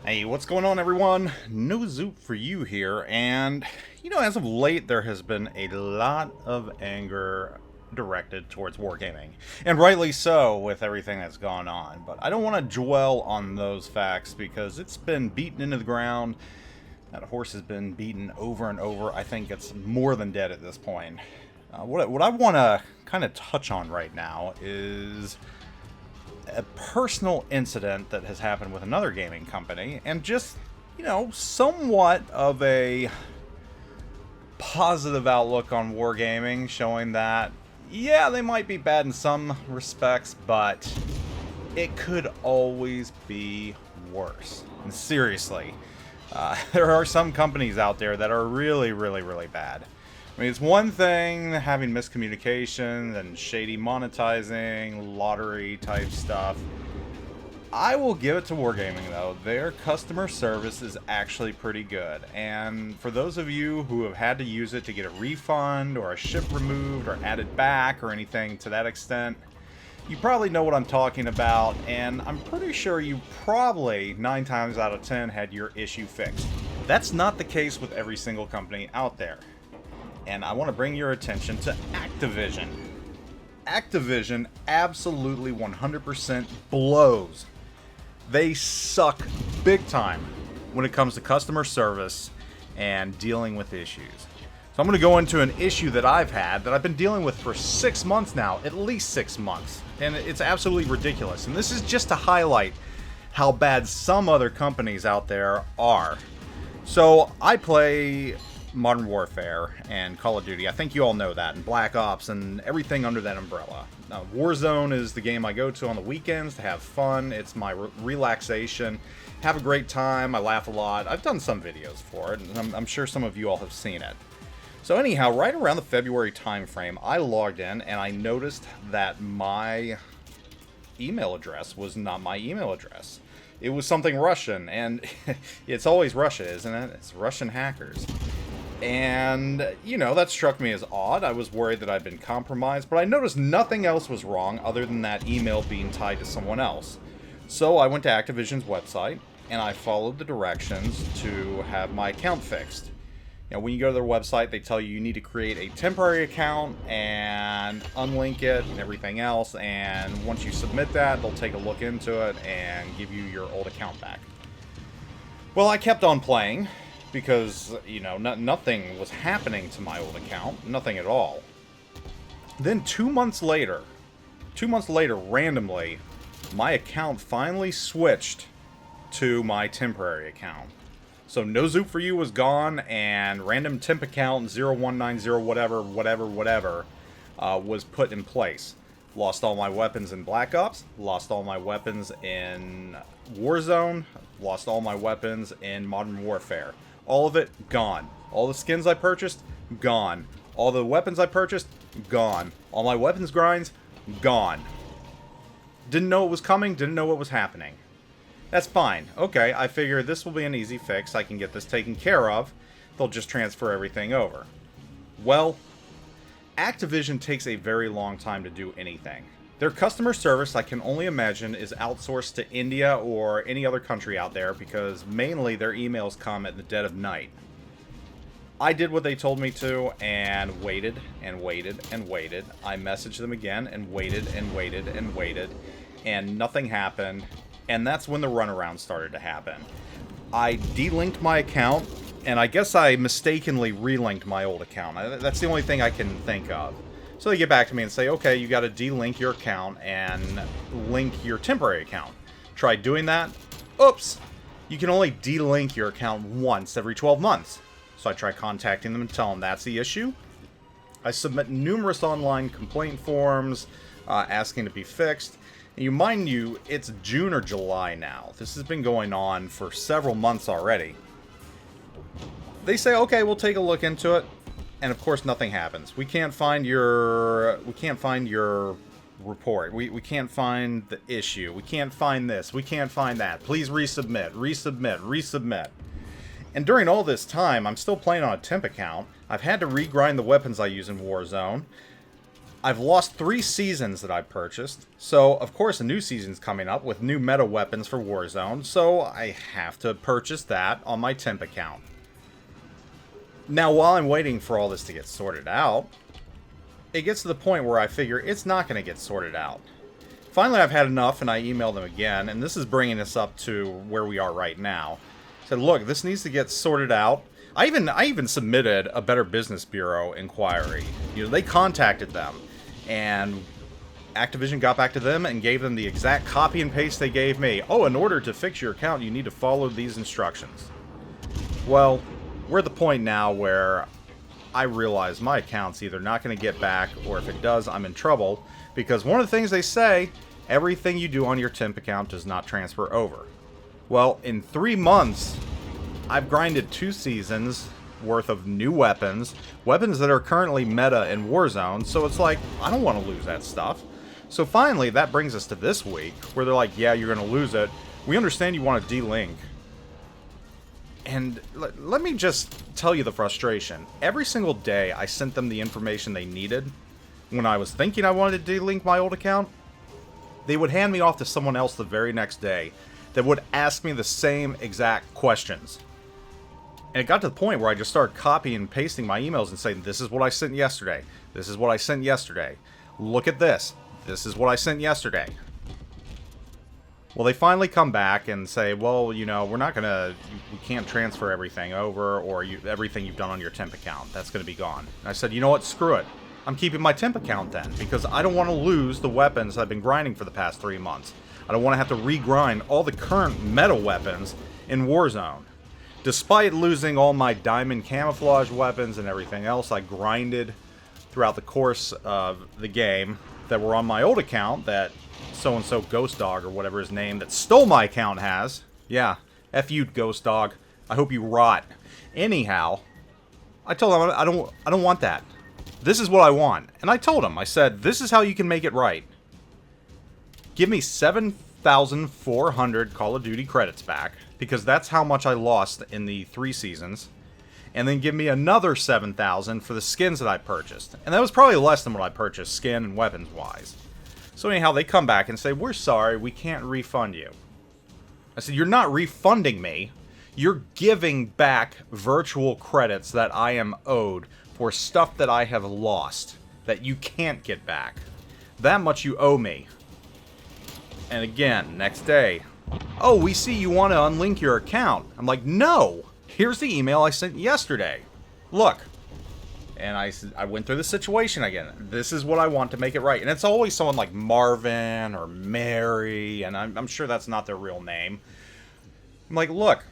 Hey, what's going on, everyone? NoZoupForYou here, and as of late, there has been a lot of anger directed towards Wargaming, and rightly so with everything that's gone on. But I don't want to dwell on those facts because it's been beaten into the ground. That horse has been beaten over and over. I think it's more than dead at this point. What I want to kind of touch on right now is a personal incident that has happened with another gaming company, and just, somewhat of a positive outlook on wargaming, showing that, yeah, they might be bad in some respects, but it could always be worse. And seriously, there are some companies out there that are really, really, really bad. I mean, it's one thing having miscommunication and shady monetizing, lottery type stuff. I will give it to Wargaming, though. Their customer service is actually pretty good. And for those of you who have had to use it to get a refund or a ship removed or added back or anything to that extent, you probably know what I'm talking about. And I'm pretty sure you probably, 9 times out of 10, had your issue fixed. That's not the case with every single company out there. And I want to bring your attention to Activision. Activision absolutely 100% blows. They suck big time when it comes to customer service and dealing with issues. So I'm going to go into an issue that I've had that I've been dealing with for 6 months now, at least 6 months. And it's absolutely ridiculous. And this is just to highlight how bad some other companies out there are. So I play Modern Warfare and Call of Duty. I think you all know that, and Black Ops and everything under that umbrella. Now, Warzone is the game I go to on the weekends to have fun. It's my relaxation. Have a great time. I laugh a lot. I've done some videos for it, and I'm sure some of you all have seen it. So anyhow, right around the February time frame, I logged in and I noticed that my email address was not my email address. It was something Russian, and it's always Russia, isn't it? It's Russian hackers. And, that struck me as odd. I was worried that I'd been compromised, but I noticed nothing else was wrong other than that email being tied to someone else. So I went to Activision's website, and I followed the directions to have my account fixed. When you go to their website, they tell you need to create a temporary account and unlink it and everything else, and once you submit that, they'll take a look into it and give you your old account back. Well, I kept on playing, because, nothing was happening to my old account. Nothing at all. Then 2 months later, randomly, my account finally switched to my temporary account. So NoZoupForYou was gone, and random temp account 0190 whatever was put in place. Lost all my weapons in Black Ops, lost all my weapons in Warzone, lost all my weapons in Modern Warfare. All of it, gone. All the skins I purchased, gone. All the weapons I purchased, gone. All my weapons grinds, gone. Didn't know it was coming, didn't know what was happening. That's fine. Okay, I figure this will be an easy fix. I can get this taken care of. They'll just transfer everything over. Well, Activision takes a very long time to do anything. Their customer service, I can only imagine, is outsourced to India or any other country out there, because mainly their emails come at the dead of night. I did what they told me to and waited and waited and waited. I messaged them again and waited and waited and waited, and nothing happened. And that's when the runaround started to happen. I delinked my account, and I guess I mistakenly relinked my old account. That's the only thing I can think of. So they get back to me and say, okay, you got to delink your account and link your temporary account. Try doing that. Oops. You can only delink your account once every 12 months. So I try contacting them and tell them that's the issue. I submit numerous online complaint forms asking to be fixed. And mind you, it's June or July now. This has been going on for several months already. They say, okay, we'll take a look into it. And of course, nothing happens. We can't find your report. We can't find the issue. We can't find this. We can't find that. Please resubmit, resubmit, resubmit. And during all this time, I'm still playing on a temp account. I've had to regrind the weapons I use in Warzone. I've lost 3 seasons that I purchased, so of course a new season's coming up with new meta weapons for Warzone, so I have to purchase that on my temp account. Now, while I'm waiting for all this to get sorted out, it gets to the point where I figure it's not going to get sorted out. Finally, I've had enough, and I emailed them again, and this is bringing us up to where we are right now. I said, look, this needs to get sorted out. I even submitted a Better Business Bureau inquiry. You know, they contacted them, and Activision got back to them and gave them the exact copy and paste they gave me. Oh, in order to fix your account, you need to follow these instructions. Well, we're at the point now where I realize my account's either not going to get back, or if it does, I'm in trouble, because one of the things they say, everything you do on your temp account does not transfer over. Well, in 3 months, I've grinded 2 seasons worth of new weapons that are currently meta in Warzone, so it's like, I don't want to lose that stuff. So finally, that brings us to this week, where they're like, yeah, you're going to lose it. We understand you want to delink. And let me just tell you the frustration. Every single day, I sent them the information they needed. When I was thinking I wanted to delink my old account, they would hand me off to someone else the very next day that would ask me the same exact questions. And it got to the point where I just started copying and pasting my emails and saying, this is what I sent yesterday. This is what I sent yesterday. Look at this. This is what I sent yesterday. Well, they finally come back and say, well, you know, we're not going to, we can't transfer everything over, or everything you've done on your temp account. That's going to be gone. And I said, you know what? Screw it. I'm keeping my temp account then, because I don't want to lose the weapons I've been grinding for the past 3 months. I don't want to have to regrind all the current meta weapons in Warzone. Despite losing all my diamond camouflage weapons and everything else I grinded throughout the course of the game that were on my old account that so-and-so Ghost Dog, or whatever his name, that stole my account has. Yeah, F you, Ghost Dog. I hope you rot. Anyhow, I told him I don't want that. This is what I want. And I told him, I said, this is how you can make it right. Give me 7,400 Call of Duty credits back, because that's how much I lost in the 3 seasons. And then give me another 7,000 for the skins that I purchased. And that was probably less than what I purchased, skin and weapons-wise. So anyhow, they come back and say, we're sorry, we can't refund you. I said, you're not refunding me. You're giving back virtual credits that I am owed for stuff that I have lost that you can't get back. That much you owe me. And again, next day, oh, we see you want to unlink your account. I'm like, no. Here's the email I sent yesterday. Look. And I went through the situation again. This is what I want to make it right. And it's always someone like Marvin or Mary, and I'm sure that's not their real name. I'm like, look,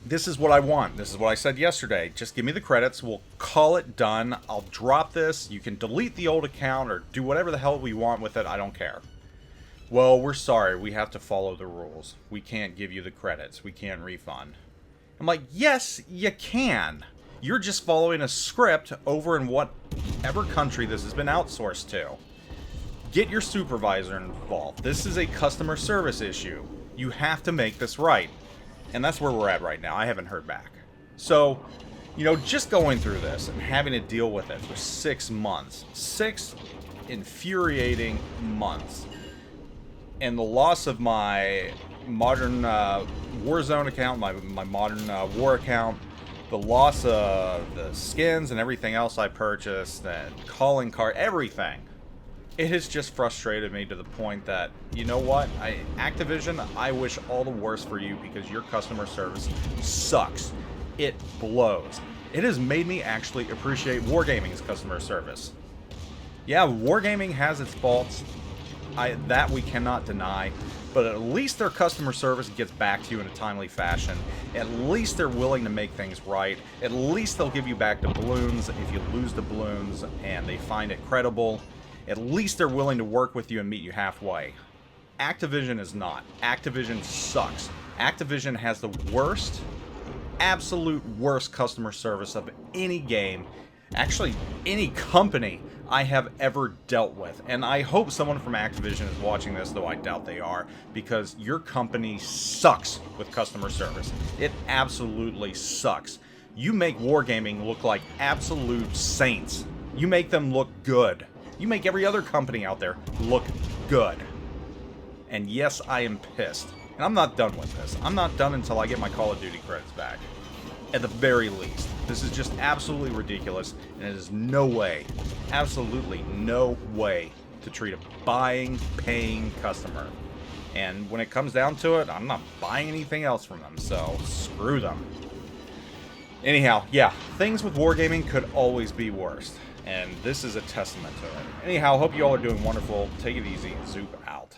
this is what I want. This is what I said yesterday. Just give me the credits. We'll call it done. I'll drop this. You can delete the old account or do whatever the hell we want with it. I don't care. Well, we're sorry. We have to follow the rules. We can't give you the credits. We can't refund. I'm like, yes, you can. You're just following a script over in whatever country this has been outsourced to. Get your supervisor involved. This is a customer service issue. You have to make this right. And that's where we're at right now. I haven't heard back. So, you know, just going through this and having to deal with it for 6 months. 6 infuriating months. And the loss of my modern Warzone account, my modern War account, the loss of the skins and everything else I purchased, and calling card, everything. It has just frustrated me to the point that, you know what, Activision, I wish all the worst for you, because your customer service sucks. It blows. It has made me actually appreciate Wargaming's customer service. Yeah, Wargaming has its faults. That we cannot deny. But at least their customer service gets back to you in a timely fashion. At least they're willing to make things right. At least they'll give you back the balloons if you lose the balloons and they find it credible. At least they're willing to work with you and meet you halfway. Activision is not. Activision sucks. Activision has the worst, absolute worst customer service of any game, actually any company I have ever dealt with. And I hope someone from Activision is watching this, though I doubt they are, because your company sucks with customer service. It absolutely sucks. You make Wargaming look like absolute saints. You make them look good. You make every other company out there look good. And yes, I am pissed. And I'm not done with this. I'm not done until I get my Call of Duty credits back. At the very least. This is just absolutely ridiculous, and it is no way, absolutely no way to treat a buying, paying customer. And when it comes down to it, I'm not buying anything else from them, so screw them. Anyhow, yeah, things with Wargaming could always be worse, and this is a testament to it. Anyhow, hope you all are doing wonderful. Take it easy. Zoop out.